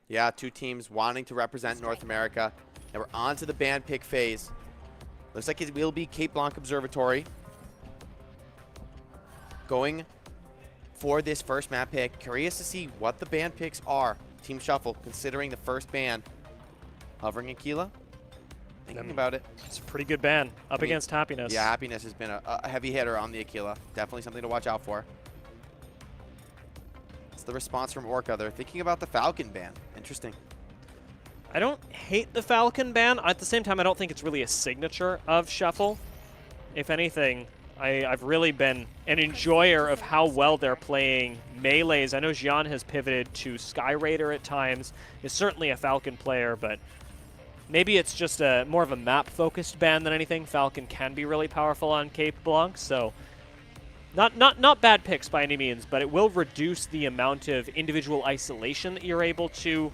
Yeah, two teams wanting to represent North America. And we're on to the band pick phase. Looks like it will be Cape Blanc Observatory going for this first map pick. Curious to see what the band picks are. Team Shuffle, considering the first band. Hovering Aquila. Thinking about it. It's a pretty good ban up against Happiness. Yeah, Happiness has been a heavy hitter on the Aquila. Definitely something to watch out for. It's the response from ORCA. They're thinking about the Falcon ban. Interesting. I don't hate the Falcon ban. At the same time, I don't think it's really a signature of Shuffle. If anything, I've really been an enjoyer of how well they're playing melees. I know Jian has pivoted to Sky Raider at times. Is certainly a Falcon player, but maybe it's just more of a map-focused ban than anything. Falcon can be really powerful on Cape Blanc, so not bad picks by any means, but it will reduce the amount of individual isolation that you're able to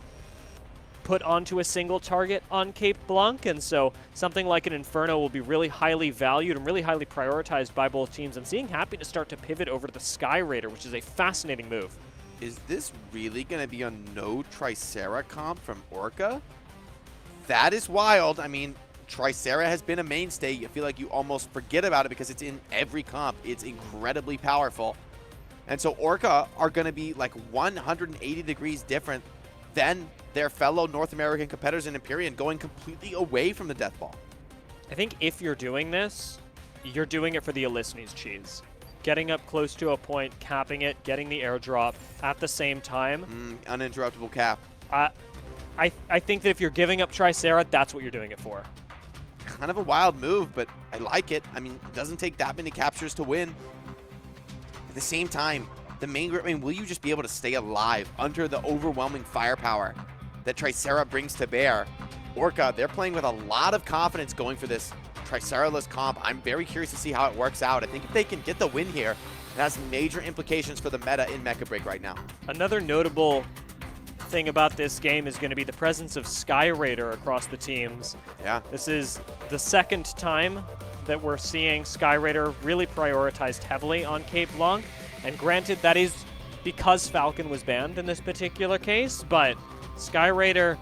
put onto a single target on Cape Blanc, and so something like an Inferno will be really highly valued and really highly prioritized by both teams. I'm seeing Happiness start to pivot over to the Sky Raider, which is a fascinating move. Is this really going to be a no Tricera comp from ORCA? That is wild. I mean, Tricera has been a mainstay. I feel like you almost forget about it because it's in every comp. It's incredibly powerful. And so ORCA are going to be like 180 degrees different than their fellow North American competitors in Empyrean, going completely away from the death ball. I think if you're doing this, you're doing it for the Elysnes cheese. Getting up close to a point, capping it, getting the airdrop at the same time. Uninterruptible cap. I think that if you're giving up Tricera, that's what you're doing it for. Kind of a wild move, but I like it. I mean, it doesn't take that many captures to win. At the same time, the main group, I mean, will you just be able to stay alive under the overwhelming firepower that Tricera brings to bear? ORCA, they're playing with a lot of confidence going for this Tricera-less comp. I'm very curious to see how it works out. I think if they can get the win here, it has major implications for the meta in Mecha Break right now. Another notable thing about this game is going to be the presence of Sky Raider across the teams. Yeah. This is the second time that we're seeing Sky Raider really prioritized heavily on Cape Blanc. And granted, that is because Falcon was banned in this particular case, but Sky Raider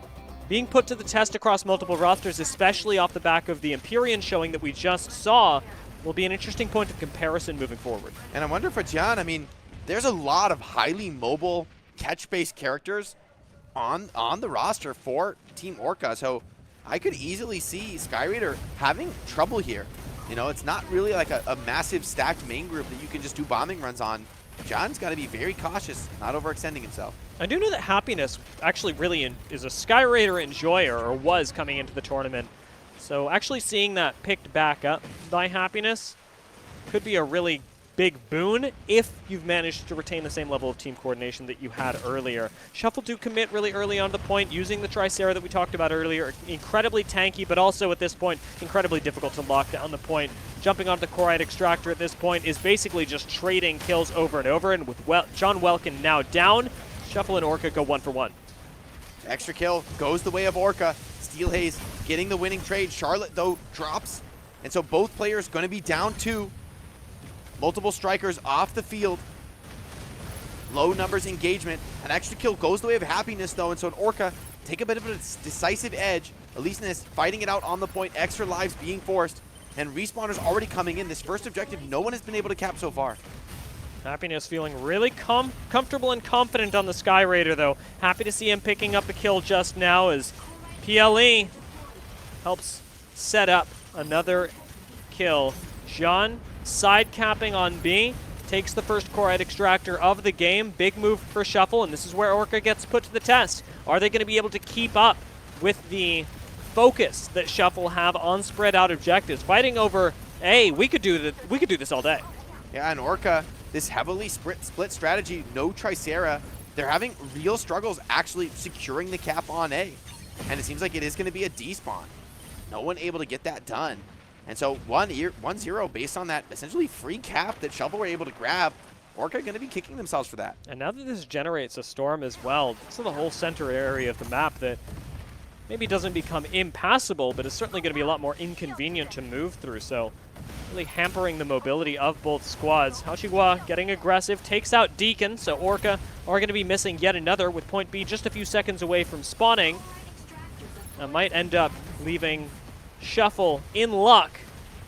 being put to the test across multiple rosters, especially off the back of the Empyrean showing that we just saw, will be an interesting point of comparison moving forward. And I wonder for Jian, I mean, there's a lot of highly mobile catch-based characters on the roster for Team ORCA, so I could easily see Sky Raider having trouble here. You know, it's not really like a massive stacked main group that you can just do bombing runs on. John's got to be very cautious, not overextending himself. I do know that Happiness actually really is a Sky Raider enjoyer, or was coming into the tournament. So actually seeing that picked back up by Happiness could be a really big boon if you've managed to retain the same level of team coordination that you had earlier. Shuffle do commit really early on the point, using the Tricera that we talked about earlier. Incredibly tanky, but also at this point, incredibly difficult to lock down the point. Jumping onto the Chloride Extractor at this point is basically just trading kills over and over, and with John Welkin now down, Shuffle and ORCA go 1 for 1. Extra kill goes the way of ORCA. Steel Haze getting the winning trade. Charlotte, though, drops. And so both players going to be down 2. Multiple strikers off the field. Low numbers engagement. An extra kill goes the way of Happiness, though, and so an ORCA take a bit of a decisive edge. Elysnes fighting it out on the point. Extra lives being forced. And respawners already coming in. This first objective, no one has been able to cap so far. Happiness feeling really comfortable and confident on the Sky Raider, though. Happy to see him picking up a kill just now as PLE helps set up another kill. Jean side capping on B, takes the first Chloride Extractor of the game. Big move for Shuffle, and this is where ORCA gets put to the test. Are they going to be able to keep up with the focus that Shuffle have on spread out objectives? Fighting over A, we could do this all day. Yeah, and ORCA, this heavily split strategy, no Tricera, they're having real struggles actually securing the cap on A. And it seems like it is going to be a despawn. No one able to get that done. And so 1-0 based on that essentially free cap that Shuffle were able to grab. ORCA going to be kicking themselves for that. And now that this generates a storm as well, this is the whole center area of the map that maybe doesn't become impassable, but is certainly going to be a lot more inconvenient to move through. So really hampering the mobility of both squads. Haoshigua getting aggressive, takes out Deacon, so ORCA are going to be missing yet another, with point B just a few seconds away from spawning. That might end up leaving Shuffle in luck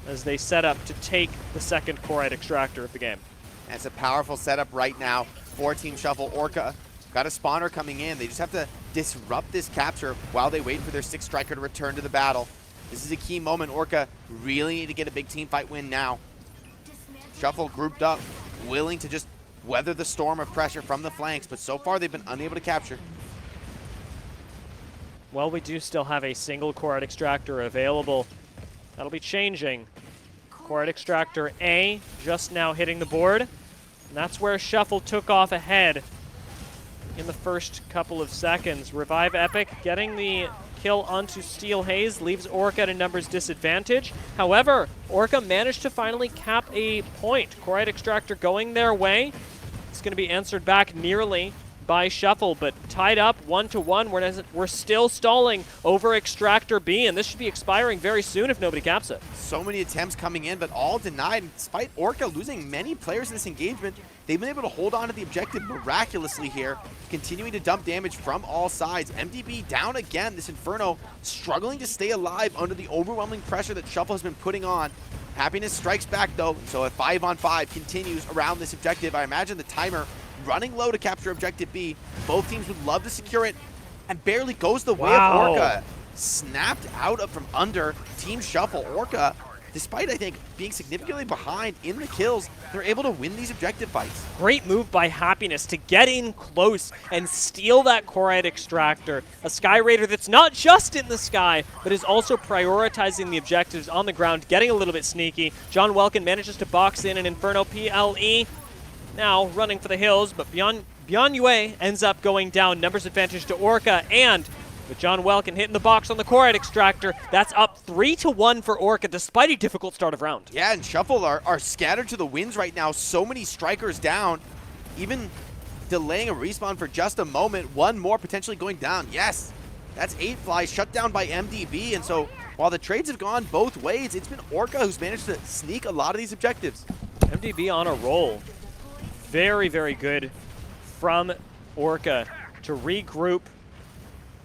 as they set up to take the second Corite Extractor of the game. That's a powerful setup right now for Team Shuffle. ORCA got a spawner coming in. They just have to disrupt this capture while they wait for their 6th striker to return to the battle. This is a key moment. ORCA really need to get a big team fight win now. Shuffle grouped up, willing to just weather the storm of pressure from the flanks, but so far they've been unable to capture. Well, we do still have a single Corite Extractor available. That'll be changing. Corite Extractor A just now hitting the board. And that's where Shuffle took off ahead in the first couple of seconds. Revive Epic getting the kill onto Steel Haze leaves ORCA at a numbers disadvantage. However, ORCA managed to finally cap a point. Corite Extractor going their way. It's going to be answered back nearly by Shuffle, but tied up 1-1. We're still stalling over Extractor B, and this should be expiring very soon if nobody caps it. So many attempts coming in, but all denied. And despite ORCA losing many players in this engagement, they've been able to hold on to the objective miraculously here, continuing to dump damage from all sides. MDB down again. This Inferno struggling to stay alive under the overwhelming pressure that Shuffle has been putting on. Happiness strikes back though, so a 5-on-5 continues around this objective. I imagine the timer running low to capture objective B. Both teams would love to secure it, and barely goes the way of ORCA. Snapped out of from under Team Shuffle. ORCA, despite I think being significantly behind in the kills, they're able to win these objective fights. Great move by Happiness to get in close and steal that Corite Extractor. A Sky Raider that's not just in the sky, but is also prioritizing the objectives on the ground, getting a little bit sneaky. John Welkin manages to box in an Inferno PLE. Now running for the hills, but Beyond Yue ends up going down. Numbers advantage to ORCA, and with John Welkin hitting the box on the Corite Extractor, that's up 3-1 for ORCA despite a difficult start of round. Yeah, and Shuffle are scattered to the winds right now. So many strikers down, even delaying a respawn for just a moment. One more potentially going down. Yes, that's 8fly shut down by MDB, and so while the trades have gone both ways, it's been ORCA who's managed to sneak a lot of these objectives. MDB on a roll. Very, very good from ORCA to regroup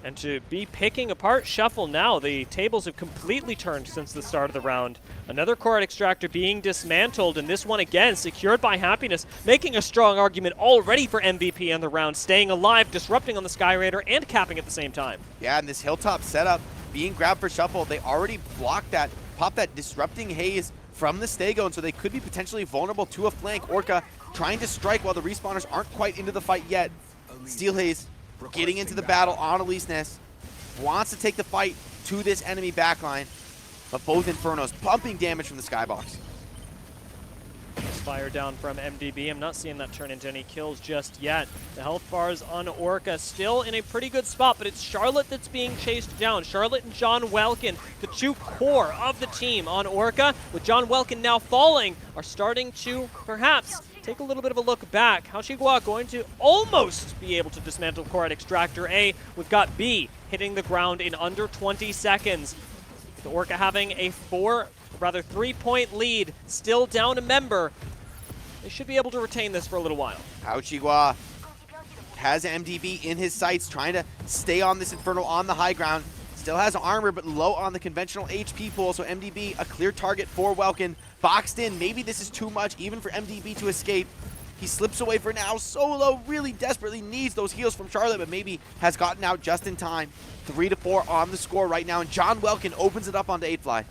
and to be picking apart Shuffle now. The tables have completely turned since the start of the round. Another Corite Extractor being dismantled, and this one again secured by Happiness, making a strong argument already for MVP in the round, staying alive, disrupting on the Sky Raider, and capping at the same time. Yeah, and this hilltop setup being grabbed for Shuffle, they already blocked that, popped that disrupting haze from the Stego, and so they could be potentially vulnerable to a flank. ORCA trying to strike while the respawners aren't quite into the fight yet. Steel Haze getting into the battle on Elise Ness. Wants to take the fight to this enemy backline, but both Infernos pumping damage from the skybox. Fire down from MDB. I'm not seeing that turn into any kills just yet. The health bars on ORCA still in a pretty good spot, but it's Charlotte that's being chased down. Charlotte and John Welkin, the two core of the team on ORCA, with John Welkin now falling, are starting to perhaps take a little bit of a look back. Hachigua going to almost be able to dismantle Corite Extractor A. We've got B hitting the ground in under 20 seconds. With ORCA having a 3-point lead, still down a member. They should be able to retain this for a little while. Hachigua has MDB in his sights, trying to stay on this Inferno on the high ground. Still has armor, but low on the conventional HP pool, so MDB a clear target for Welkin. Boxed in, maybe this is too much even for MDB to escape. He slips away for now. Solo really desperately needs those heals from Charlotte, but maybe has gotten out just in time. 3-4 on the score right now, and John Welkin opens it up onto 8fly.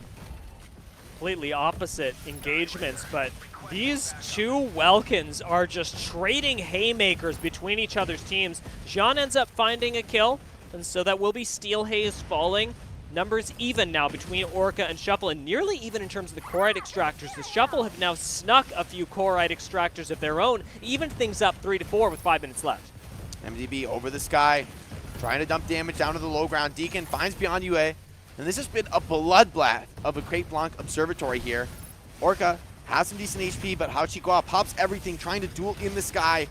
Completely opposite engagements, but these two Welkins are just trading haymakers between each other's teams. Jean ends up finding a kill, and so that will be Steel Haze falling. Numbers even now between ORCA and Shuffle, and nearly even in terms of the Corite Extractors. The Shuffle have now snuck a few Corite Extractors of their own, even things up 3-4 with 5 minutes left. MDB over the sky, trying to dump damage down to the low ground. Deacon finds Beyond UA, and this has been a bloodbath of a Crate Blanc observatory here. ORCA has some decent HP, but Hachigua pops everything, trying to duel in the sky.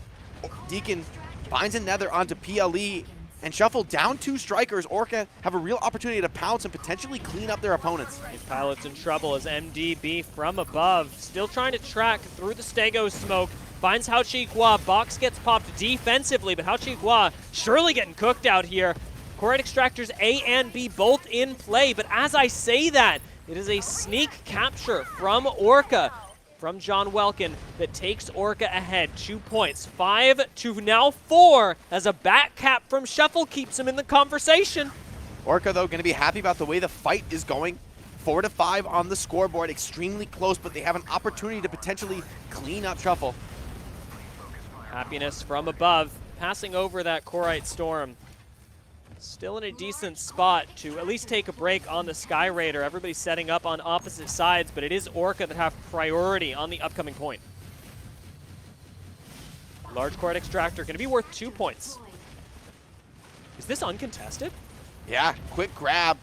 Deacon finds a nether onto PLE, and Shuffle down 2 strikers. ORCA have a real opportunity to pounce and potentially clean up their opponents. These pilots in trouble as MDB from above, still trying to track through the Stego smoke, finds Hao Chi-Gua. Box gets popped defensively, but Hao Chi-Gua surely getting cooked out here. Chloride Extractors A and B both in play, but as I say that, it is a sneak capture from ORCA, from John Welkin, that takes ORCA ahead 2 points. 5 to now 4, as a back cap from Shuffle keeps him in the conversation. ORCA, though, going to be happy about the way the fight is going. 4 to 5 on the scoreboard, extremely close, but they have an opportunity to potentially clean up Shuffle. Happiness from above, passing over that Korite Storm. Still in a decent spot to at least take a break on the Sky Raider. Everybody's setting up on opposite sides, but it is ORCA that have priority on the upcoming point. Large Korite Extractor going to be worth 2 points. Is this uncontested? Yeah, quick grab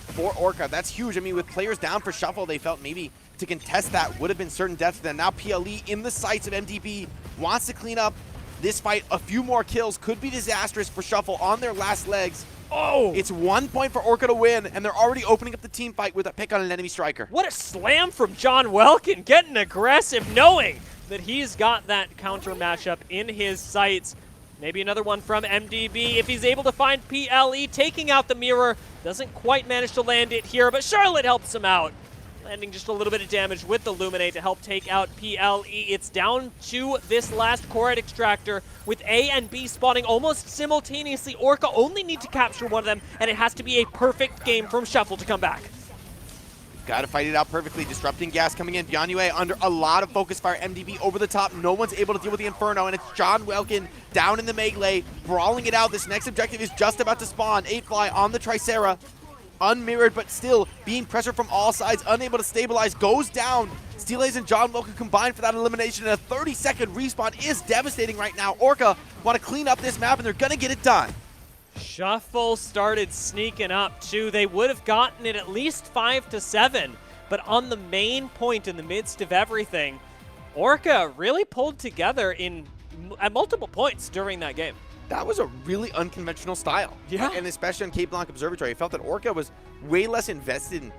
for ORCA. That's huge. I mean, with players down for Shuffle, they felt maybe to contest that would have been certain death for them. Now PLE in the sights of MDB, wants to clean up this fight. A few more kills could be disastrous for Shuffle on their last legs. Oh! It's 1 point for ORCA to win, and they're already opening up the team fight with a pick on an enemy striker. What a slam from John Welkin, getting aggressive, knowing that he's got that counter matchup in his sights. Maybe another one from MDB if he's able to find PLE, taking out the mirror. Doesn't quite manage to land it here, but Charlotte helps him out. Landing just a little bit of damage with the Luminate to help take out PLE. It's down to this last Korite Extractor with A and B spawning almost simultaneously. ORCA only need to capture one of them, and it has to be a perfect game from Shuffle to come back. Got to fight it out perfectly. Disrupting gas coming in. Byeonue under a lot of focus fire. MDB over the top. No one's able to deal with the Inferno, and it's John Welkin down in the melee, brawling it out. This next objective is just about to spawn. 8fly on the Tricera. Unmirrored, but still being pressured from all sides, unable to stabilize, goes down. Steelhaze and John Welkin combined for that elimination, and a 30-second respawn is devastating right now. ORCA want to clean up this map, and they're going to get it done. Shuffle started sneaking up, too. They would have gotten it at least 5 to 7, but on the main point in the midst of everything, ORCA really pulled together at multiple points during that game. That was a really unconventional style. Yeah. And especially on Cape Blanc Observatory, I felt that ORCA was way less invested in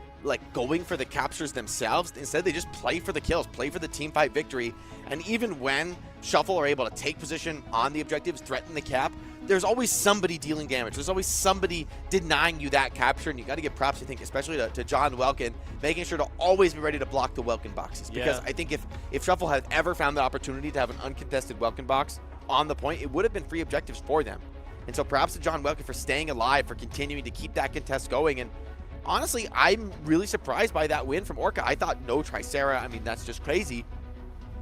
going for the captures themselves. Instead, they just play for the kills, play for the team fight victory. And even when Shuffle are able to take position on the objectives, threaten the cap, there's always somebody dealing damage. There's always somebody denying you that capture, and you got to give props, I think, especially to John Welkin, making sure to always be ready to block the Welkin boxes. Because I think if Shuffle had ever found the opportunity to have an uncontested Welkin box on the point, it would have been free objectives for them. And so perhaps to John Welkin for staying alive, for continuing to keep that contest going. And honestly, I'm really surprised by that win from ORCA. I thought no Tricera. I mean, that's just crazy.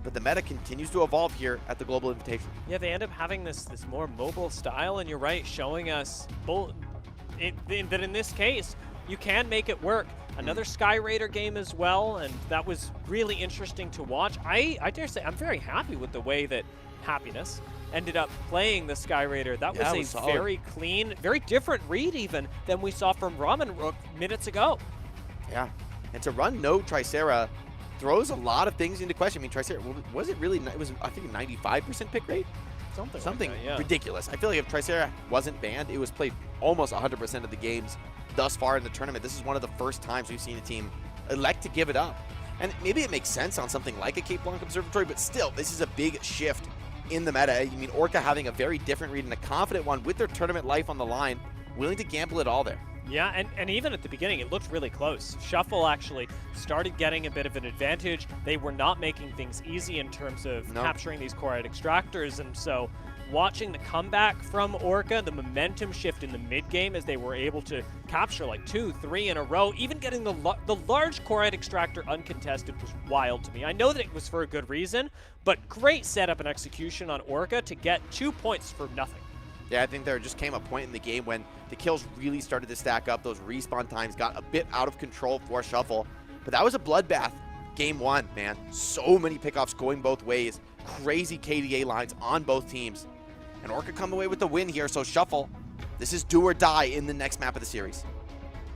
But the meta continues to evolve here at the Global Invitation. Yeah, they end up having this more mobile style, and you're right, showing us that in this case, you can make it work. Another Sky Raider game as well, and that was really interesting to watch. I dare say I'm very happy with the way that Happiness ended up playing the Sky Raider. That was a very clean, very different read even than we saw from Ramen Rook minutes ago. Yeah, and to run no Tricera throws a lot of things into question. I mean, Tricera, was it really, it was, I think, a 95% pick rate? Something like that, yeah. Ridiculous. I feel like if Tricera wasn't banned, it was played almost 100% of the games thus far in the tournament. This is one of the first times we've seen a team elect to give it up. And maybe it makes sense on something like a Cape Blanc Observatory, but still, this is a big shift in the meta. I mean, ORCA having a very different read and a confident one with their tournament life on the line, willing to gamble it all there. Yeah, and even at the beginning, it looked really close. Shuffle actually started getting a bit of an advantage. They were not making things easy in terms of capturing these Korite Extractors, and so watching the comeback from ORCA, the momentum shift in the mid-game as they were able to capture like 2, 3 in a row, even getting the large Korite Extractor uncontested was wild to me. I know that it was for a good reason, but great setup and execution on ORCA to get 2 points for nothing. Yeah, I think there just came a point in the game when the kills really started to stack up. Those respawn times got a bit out of control for Shuffle. But that was a bloodbath. Game 1, man. So many pickoffs going both ways. Crazy KDA lines on both teams. And ORCA come away with the win here. So Shuffle, this is do or die in the next map of the series.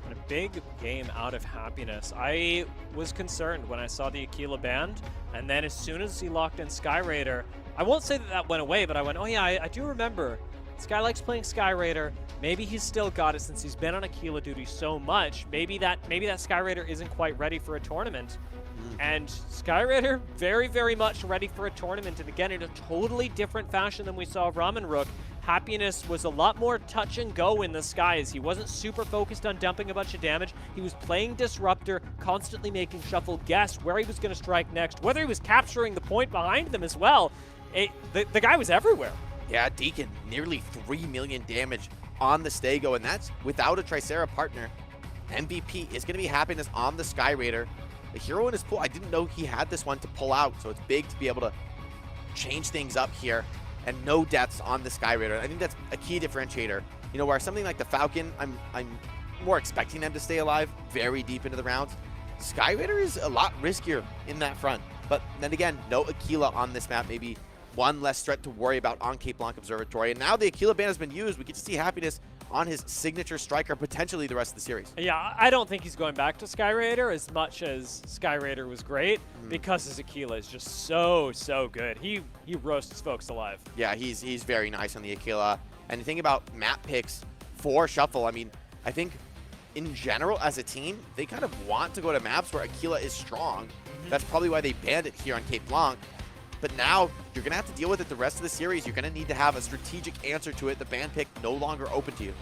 And a big game out of Happiness. I was concerned when I saw the Aquila banned. And then as soon as he locked in Sky Raider, I won't say that went away, but I went, oh yeah, I do remember This guy likes playing Sky Raider. Maybe he's still got it since he's been on Aquila duty so much. Maybe that Sky Raider isn't quite ready for a tournament. And Sky Raider, very, very much ready for a tournament. And again, in a totally different fashion than we saw Ramen Rook. Happiness was a lot more touch and go in the skies. He wasn't super focused on dumping a bunch of damage. He was playing Disruptor, constantly making Shuffle guess where he was going to strike next, whether he was capturing the point behind them as well. The guy was everywhere. Yeah, Deacon, nearly 3 million damage on the Stego, and that's without a Tricera partner. MVP is going to be Happiness on the Sky Raider. The hero in his pool, I didn't know he had this one to pull out, so it's big to be able to change things up here. And no deaths on the Sky Raider. I think that's a key differentiator. You know, where something like the Falcon, I'm more expecting them to stay alive very deep into the rounds. Sky Raider is a lot riskier in that front. But then again, no Aquila on this map. Maybe one less threat to worry about on Cape Blanc Observatory. And now the Aquila ban has been used. We get to see Happiness on his signature striker potentially the rest of the series. Yeah, I don't think he's going back to Sky Raider as much as Sky Raider was great because his Aquila is just so good. He roasts folks alive. Yeah, he's very nice on the Aquila. And the thing about map picks for Shuffle, I mean, I think in general as a team, they kind of want to go to maps where Aquila is strong. That's probably why they banned it here on Cape Blanc. But now you're going to have to deal with it the rest of the series. You're going to need to have a strategic answer to it. The ban pick no longer open to you.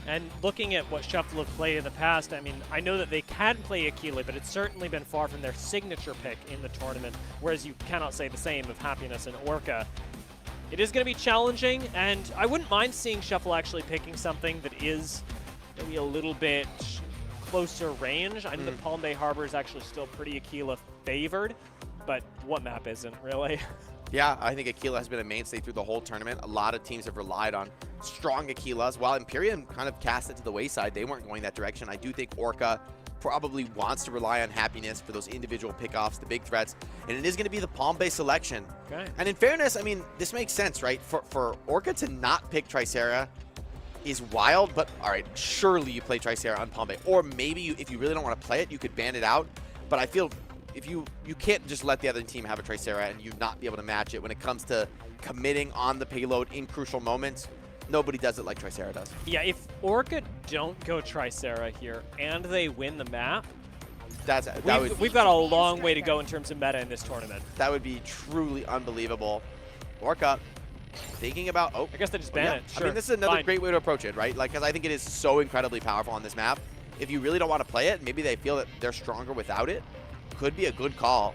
And looking at what Shuffle have played in the past, I mean, I know that they can play Aquila, but it's certainly been far from their signature pick in the tournament, whereas you cannot say the same of Happiness and ORCA. It is going to be challenging, and I wouldn't mind seeing Shuffle actually picking something that is maybe a little bit closer range. I know that Palm Bay Harbor is actually still pretty Aquila favored, but what map isn't, really? Yeah, I think Aquila has been a mainstay through the whole tournament. A lot of teams have relied on strong Aquilas. While Imperium kind of cast it to the wayside, they weren't going that direction. I do think ORCA probably wants to rely on Happiness for those individual pickoffs, the big threats, and it is going to be the Palm Bay selection. Okay. And in fairness, I mean, this makes sense, right? For ORCA to not pick Tricera is wild, but all right, surely you play Tricera on Palm Bay. Or maybe if you really don't want to play it, you could ban it out. But I feel if you can't just let the other team have a Tricera and you not be able to match it when it comes to committing on the payload in crucial moments. Nobody does it like Tricera does. Yeah, if ORCA don't go Tricera here and they win the map, we've got a long way to go in terms of meta in this tournament. That would be truly unbelievable. ORCA thinking about, I guess they just ban it. Sure. I mean, this is another great way to approach it, right? Like, because I think it is so incredibly powerful on this map. If you really don't want to play it, maybe they feel that they're stronger without it. Could be a good call.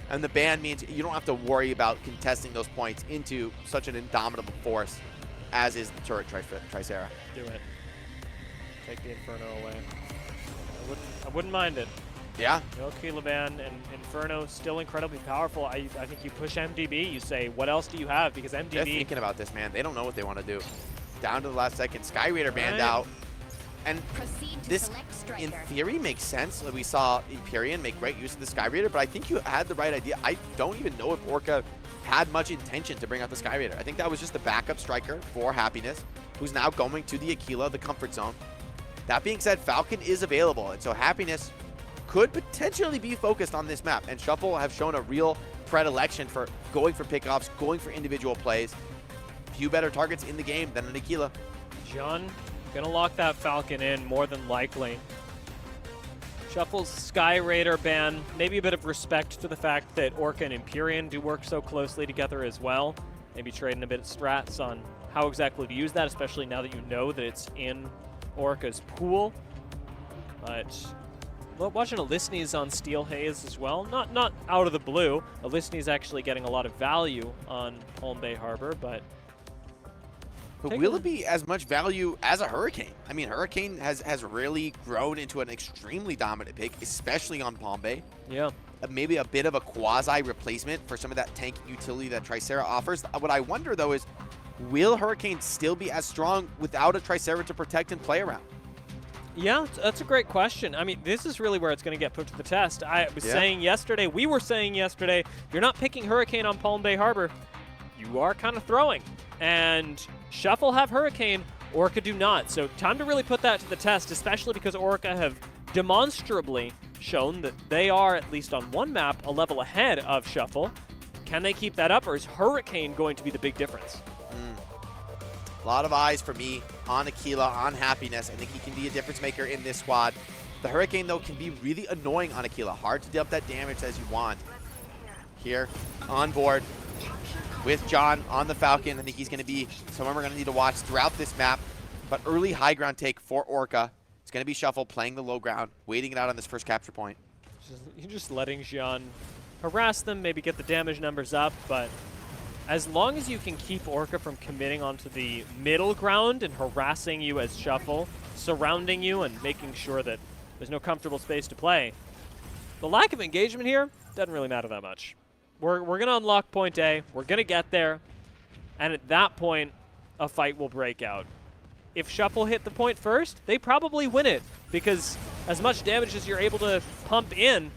And the ban means you don't have to worry about contesting those points into such an indomitable force as is the turret Tricera. Do it. Take the Inferno away. I wouldn't mind it. Yeah. No Aquila ban, and Inferno still incredibly powerful. I think you push MDB, you say, what else do you have? Because MDB... They're thinking about this, man. They don't know what they want to do. Down to the last second. Sky Raider banned out. And this, in theory, makes sense. We saw Empyrean make great use of the Sky Raider, but I think you had the right idea. I don't even know if ORCA had much intention to bring out the Sky Raider. I think that was just the backup striker for Happiness, who's now going to the Aquila, the comfort zone. That being said, Falcon is available, and so Happiness could potentially be focused on this map, and Shuffle have shown a real predilection for going for pickoffs, going for individual plays. Few better targets in the game than an Aquila. John, gonna lock that Falcon in more than likely. Shuffle's Sky Raider ban, maybe a bit of respect to the fact that ORCA and Empyrean do work so closely together as well. Maybe trading a bit of strats on how exactly to use that, especially now that you know that it's in ORCA's pool. But watching Alicnes on Steel Haze as well, not out of the blue. Alicnes actually getting a lot of value on Palm Bay Harbor, but will it be as much value as a Hurricane? I mean, Hurricane has really grown into an extremely dominant pick, especially on Palm Bay. Yeah. Maybe a bit of a quasi-replacement for some of that tank utility that Tricera offers. What I wonder, though, is will Hurricane still be as strong without a Tricera to protect and play around? Yeah, that's a great question. I mean, this is really where it's going to get put to the test. We were saying yesterday, if you're not picking Hurricane on Palm Bay Harbor, you are kind of throwing. And Shuffle have Hurricane, ORCA do not. So time to really put that to the test, especially because ORCA have demonstrably shown that they are, at least on one map, a level ahead of Shuffle. Can they keep that up, or is Hurricane going to be the big difference? A lot of eyes for me on Aquila, on Happiness. I think he can be a difference maker in this squad. The Hurricane, though, can be really annoying on Aquila. Hard to deal up that damage as you want. Here, on board with John on the Falcon. I think he's going to be someone we're going to need to watch throughout this map. But early high ground take for ORCA. It's going to be Shuffle playing the low ground, waiting it out on this first capture point. You're just letting Jean harass them, maybe get the damage numbers up, but as long as you can keep ORCA from committing onto the middle ground and harassing you as Shuffle, surrounding you and making sure that there's no comfortable space to play, the lack of engagement here doesn't really matter that much. We're going to unlock point A, we're going to get there, and at that point, a fight will break out. If Shuffle hit the point first, they probably win it, because as much damage as you're able to pump in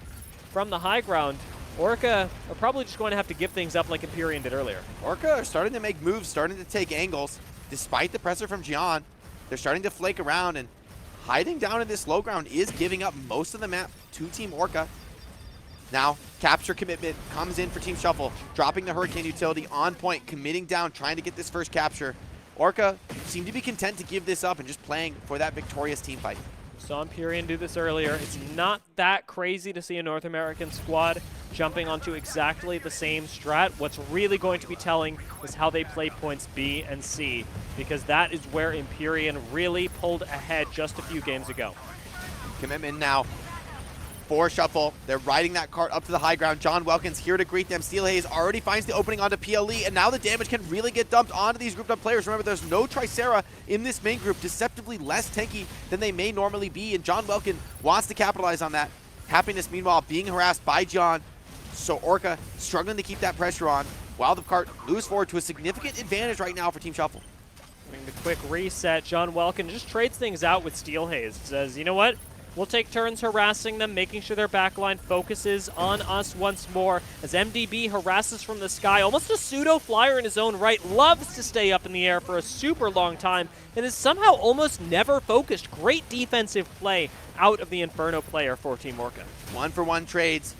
from the high ground, ORCA are probably just going to have to give things up like Empyrean did earlier. ORCA are starting to make moves, starting to take angles. Despite the pressure from Gian, they're starting to flake around, and hiding down in this low ground is giving up most of the map to Team ORCA. Now, capture commitment comes in for Team Shuffle, dropping the Hurricane utility on point, committing down, trying to get this first capture. ORCA seem to be content to give this up and just playing for that victorious team fight. Saw Empyrean do this earlier. It's not that crazy to see a North American squad jumping onto exactly the same strat. What's really going to be telling is how they play points B and C, because that is where Empyrean really pulled ahead just a few games ago. Commitment now for Shuffle. They're riding that cart up to the high ground. John Welkins here to greet them. Steel Haze already finds the opening onto PLE, and now the damage can really get dumped onto these grouped up players. Remember, there's no Tricera in this main group, deceptively less tanky than they may normally be, and John Welkin wants to capitalize on that. Happiness, meanwhile, being harassed by John, so ORCA struggling to keep that pressure on, while the cart moves forward to a significant advantage right now for Team Shuffle. Doing the quick reset, John Welkin just trades things out with Steel Haze. Says, you know what? We'll take turns harassing them, making sure their backline focuses on us once more. As MDB harasses from the sky, almost a pseudo-flyer in his own right, loves to stay up in the air for a super long time, and is somehow almost never focused. Great defensive play out of the Inferno player for Team ORCA. 1-for-1 trades.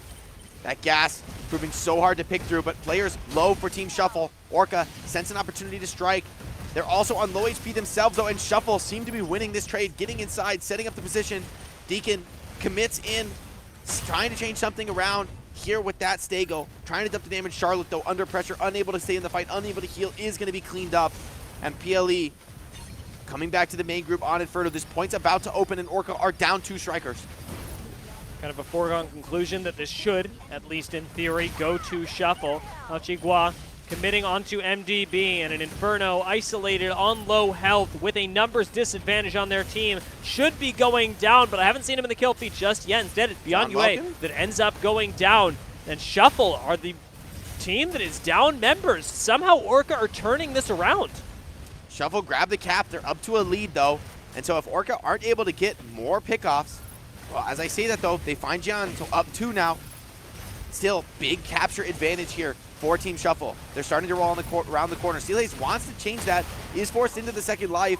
That gas proving so hard to pick through, but players low for Team Shuffle. ORCA sense an opportunity to strike. They're also on low HP themselves, though, and Shuffle seem to be winning this trade, getting inside, setting up the position. Deacon commits in, trying to change something around here with that Stego, trying to dump the damage. Charlotte, though, under pressure, unable to stay in the fight, unable to heal, is going to be cleaned up. And PLE coming back to the main group on Inferno. This point's about to open, and ORCA are down 2 strikers. Kind of a foregone conclusion that this should, at least in theory, go to Shuffle. Chigua committing onto MDB, and an Inferno isolated on low health with a numbers disadvantage on their team should be going down, but I haven't seen him in the kill feed just yet. Instead, it's Beyond UA that ends up going down, and Shuffle are the team that is down members. Somehow ORCA are turning this around. Shuffle grab the cap. They're up to a lead, though, and so if ORCA aren't able to get more pickoffs, well, as I say that, though, they find Gian, so up 2 now. Still, big capture advantage here for Team Shuffle. They're starting to roll on around the corner. Steel Haze wants to change that, is forced into the second life.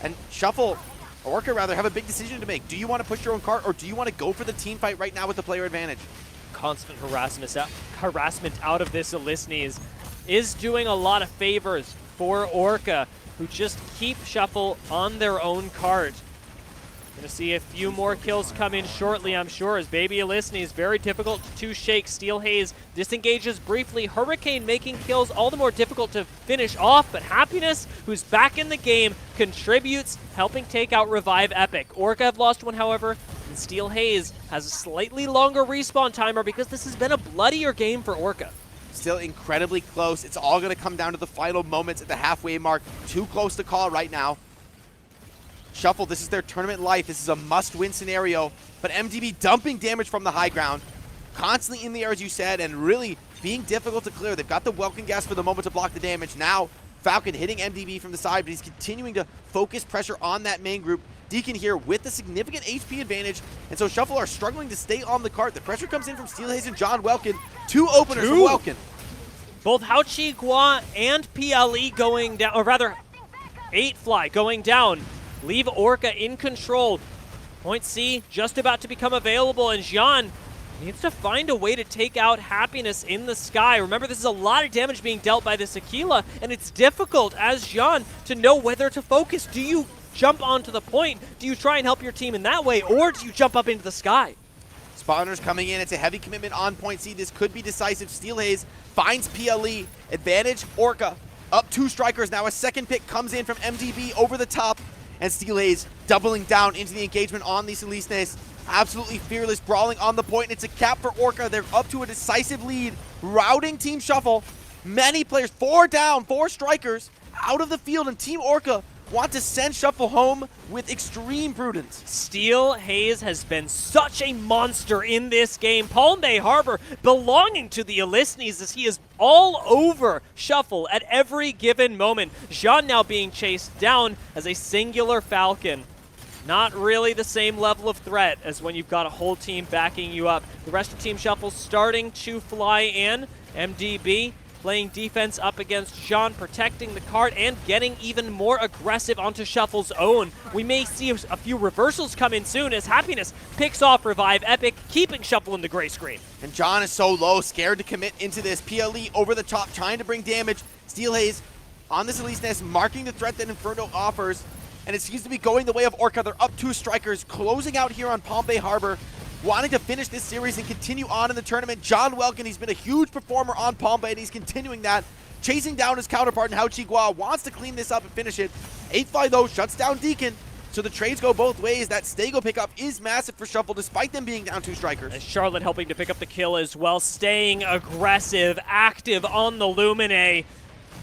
And Shuffle, ORCA rather, have a big decision to make. Do you want to push your own cart, or do you want to go for the team fight right now with the player advantage? Constant harassment out of this Elisnes is doing a lot of favors for ORCA, who just keep Shuffle on their own cart. Gonna see a few more kills come in shortly, I'm sure, as Baby Elisnes is very difficult to shake. Steel Haze disengages briefly. Hurricane making kills all the more difficult to finish off, but Happiness, who's back in the game, contributes, helping take out Revive Epic. ORCA have lost one, however, and Steel Haze has a slightly longer respawn timer because this has been a bloodier game for ORCA. Still incredibly close. It's all going to come down to the final moments at the halfway mark. Too close to call right now. Shuffle, this is their tournament life. This is a must-win scenario. But MDB dumping damage from the high ground. Constantly in the air, as you said, and really being difficult to clear. They've got the Welkin gas for the moment to block the damage. Now, Falcon hitting MDB from the side, but he's continuing to focus pressure on that main group. Deacon here with a significant HP advantage, and so Shuffle are struggling to stay on the cart. The pressure comes in from Steel Haze and John Welkin. 2 openers from Welkin. Both Hao Chi Gua and PLE going down, or rather, 8fly going down. Leave ORCA in control. Point C just about to become available, and Jean Needs to find a way to take out Happiness in the sky. Remember, this is a lot of damage being dealt by this Aquila, and it's difficult as Jean to know whether to focus. Do you jump onto the point? Do you try and help your team in that way, or do you jump up into the sky? Spawners coming in. It's a heavy commitment on point C. This could be decisive. Steelhaze finds PLE. Advantage ORCA. Up 2 strikers. Now a second pick comes in from MDB over the top. And Steelhaze doubling down into the engagement on these Elisnes. Absolutely fearless, brawling on the point. It's a cap for ORCA. They're up to a decisive lead. Routing Team Shuffle. Many players, 4 down, 4 strikers out of the field. And Team ORCA want to send Shuffle home with extreme prudence. Steelhaze has been such a monster in this game. Palm Bay Harbor belonging to the Elisnes as he is all over Shuffle at every given moment. Jean now being chased down as a singular Falcon. Not really the same level of threat as when you've got a whole team backing you up. The rest of Team Shuffle starting to fly in. MDB playing defense up against Jean, protecting the cart and getting even more aggressive onto Shuffle's own. We may see a few reversals come in soon as Happiness picks off Revive Epic, keeping Shuffle in the gray screen. And John is so low, scared to commit into this. PLE over the top, trying to bring damage. Steelhaze on this Elisnes, marking the threat that Inferno offers. And it seems to be going the way of ORCA. They're up 2 strikers, closing out here on Palm Bay Harbor, wanting to finish this series and continue on in the tournament. John Welkin, he's been a huge performer on Palm Bay, and he's continuing that, chasing down his counterpart in Hao Chi Gua, wants to clean this up and finish it. 8-Fly, though, shuts down Deacon, so the trades go both ways. That Stego pickup is massive for Shuffle, despite them being down 2 strikers. And Charlotte helping to pick up the kill as well, staying aggressive, active on the Lumine.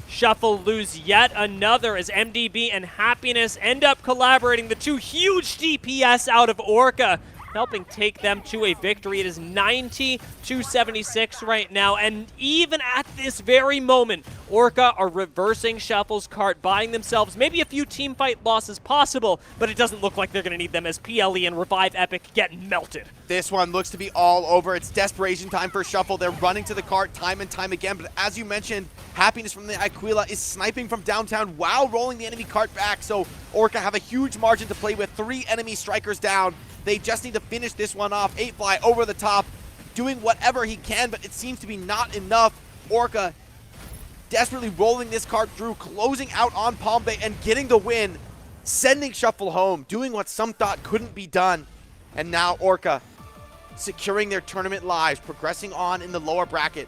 Shuffle lose yet another as MDB and Happiness end up collaborating. The 2 huge DPS out of ORCA, helping take them to a victory. It is 90-76 right now, and even at this very moment, ORCA are reversing Shuffle's cart, buying themselves maybe a few team fight losses possible, but it doesn't look like they're going to need them as PLE and Revive Epic get melted. This one looks to be all over. It's desperation time for Shuffle. They're running to the cart time and time again, but as you mentioned, Happiness from the Aquila is sniping from downtown while rolling the enemy cart back, so ORCA have a huge margin to play with. 3 enemy strikers down. They just need to finish this one off. 8-Fly over the top, doing whatever he can, but it seems to be not enough. ORCA desperately rolling this cart through, closing out on Palm Bay and getting the win, sending Shuffle home, doing what some thought couldn't be done. And now ORCA securing their tournament lives, progressing on in the lower bracket.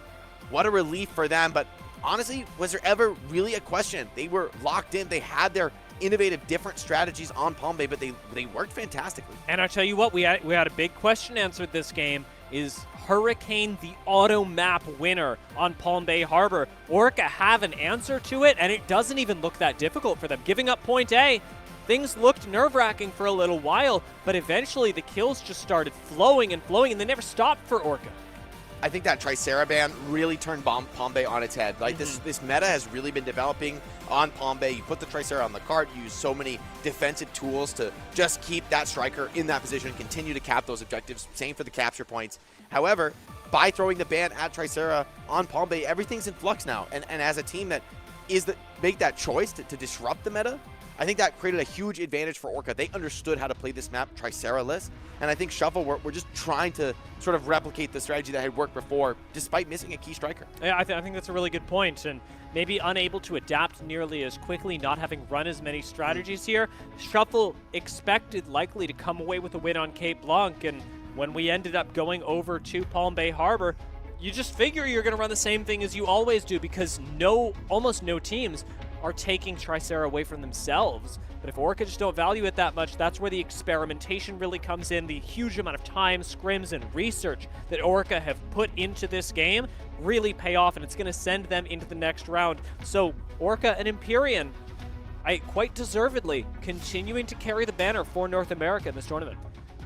What a relief for them, but honestly, was there ever really a question? They were locked in, they had their innovative, different strategies on Palm Bay, but they worked fantastically. And I'll tell you what, we had a big question answered this game. Is Hurricane the auto map winner on Palm Bay Harbor? ORCA have an answer to it, and it doesn't even look that difficult for them. Giving up point A, things looked nerve-wracking for a little while, but eventually the kills just started flowing, and they never stopped for ORCA. I think that Tricera ban really turned Palm Bay on its head. Like this meta has really been developing on Palm Bay. You put the Tricera on the cart, you use so many defensive tools to just keep that striker in that position, continue to cap those objectives. Same for the capture points. However, by throwing the ban at Tricera on Palm Bay, everything's in flux now. And as a team that make that choice to disrupt the meta, I think that created a huge advantage for ORCA. They understood how to play this map Tricera-less, and I think Shuffle were just trying to sort of replicate the strategy that had worked before, despite missing a key striker. Yeah, I think that's a really good point, and maybe unable to adapt nearly as quickly, not having run as many strategies here. Shuffle expected likely to come away with a win on Cape Blanc, and when we ended up going over to Palm Bay Harbor, you just figure you're going to run the same thing as you always do, because almost no teams are taking Tricera away from themselves. But if ORCA just don't value it that much, that's where the experimentation really comes in. The huge amount of time, scrims, and research that ORCA have put into this game really pay off, and it's going to send them into the next round. So ORCA and Empyrean, quite deservedly, continuing to carry the banner for North America in this tournament.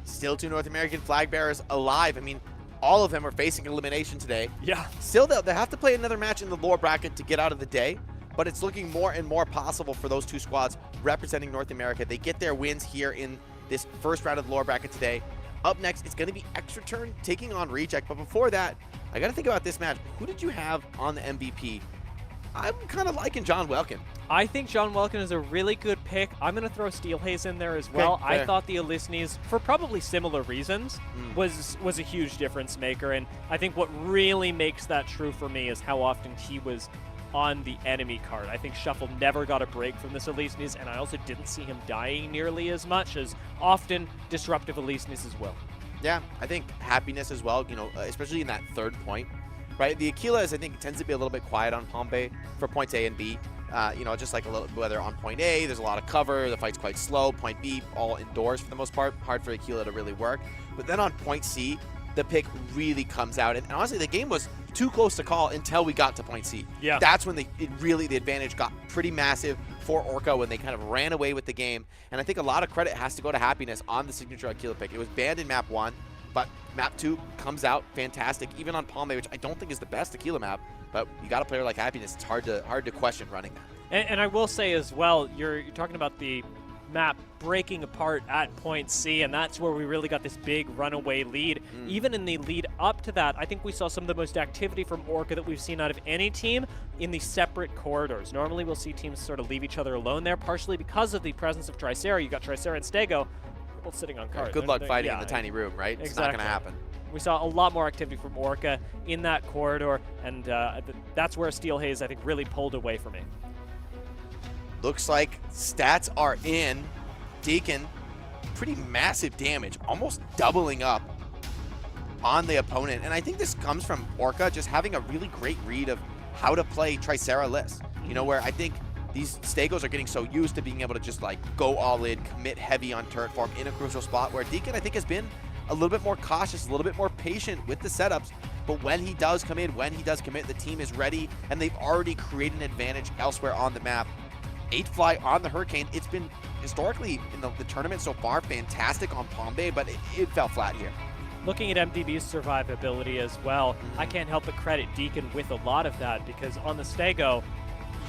Still 2 North American flag bearers alive. I mean, all of them are facing elimination today. Yeah. Still, they have to play another match in the lower bracket to get out of the day, but it's looking more and more possible for those 2 squads representing North America. They get their wins here in this first round of the lower bracket today. Up next, it's going to be Extra Turn taking on Reject, but before that, I got to think about this match. Who did you have on the MVP? I'm kind of liking John Welkin. I think John Welkin is a really good pick. I'm going to throw Steelhaze in there as well. fair. I thought the Elysnes, for probably similar reasons, was a huge difference maker. And I think what really makes that true for me is how often he was on the enemy card. I think Shuffle never got a break from this Elysnes, and I also didn't see him dying nearly as much as often disruptive Elysnes will. Yeah, I think happiness as well, especially in that third point, right? The Aquilas, I think, tends to be a little bit quiet on Palm Bay for points A and B. Just like a little, whether on point A, there's a lot of cover, the fight's quite slow. Point B, all indoors for the most part, hard for Aquila to really work. But then on point C, the pick really comes out. And honestly, the game was too close to call until we got to point C. Yeah. That's when the advantage got pretty massive for ORCA when they kind of ran away with the game. And I think a lot of credit has to go to Happiness on the signature Aquila pick. It was banned in map 1, but map 2 comes out fantastic, even on Palm Bay, which I don't think is the best Aquila map. But you got a player like Happiness, it's hard to question running that. And I will say as well, you're talking about the map breaking apart at point C, and that's where we really got this big runaway lead. Even in the lead up to that, I think we saw some of the most activity from ORCA that we've seen out of any team in the separate corridors. Normally we'll see teams sort of leave each other alone there, partially because of the presence of Tricera. You got Tricera and Stego both sitting on cards. Good luck fighting in the tiny room, right? Exactly. It's not going to happen. We saw a lot more activity from ORCA in that corridor, and that's where Steelhaze, I think, really pulled away for me. Looks like stats are in. Deacon, pretty massive damage, almost doubling up on the opponent. And I think this comes from ORCA just having a really great read of how to play Tricera lists. Where I think these Stegos are getting so used to being able to just like go all in, commit heavy on turret form in a crucial spot, where Deacon I think has been a little bit more cautious, a little bit more patient with the setups. But when he does come in, when he does commit, the team is ready, and they've already created an advantage elsewhere on the map. 8 on the Hurricane. It's been historically in the tournament so far fantastic on Palm Bay, but it fell flat here. Looking at MDB's survivability as well, I can't help but credit Deacon with a lot of that, because on the Stego,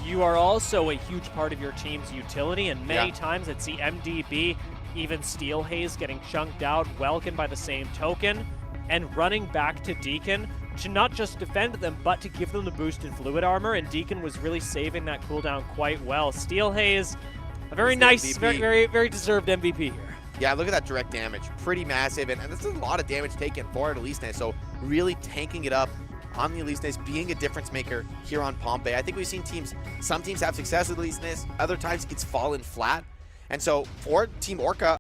you are also a huge part of your team's utility, and many times I'd see MDB, even Steelhaze getting chunked out, Welkin by the same token, and running back to Deacon to not just defend them, but to give them the boosted fluid armor, and Deacon was really saving that cooldown quite well. Steelhaze, a very nice, very, very deserved MVP here. Yeah, look at that direct damage. Pretty massive, and this is a lot of damage taken for Elysnes, so really tanking it up on the Elysnes, being a difference maker here on Palm Bay. I think we've seen some teams have success with Elysnes, other times it's fallen flat. And so for Team ORCA,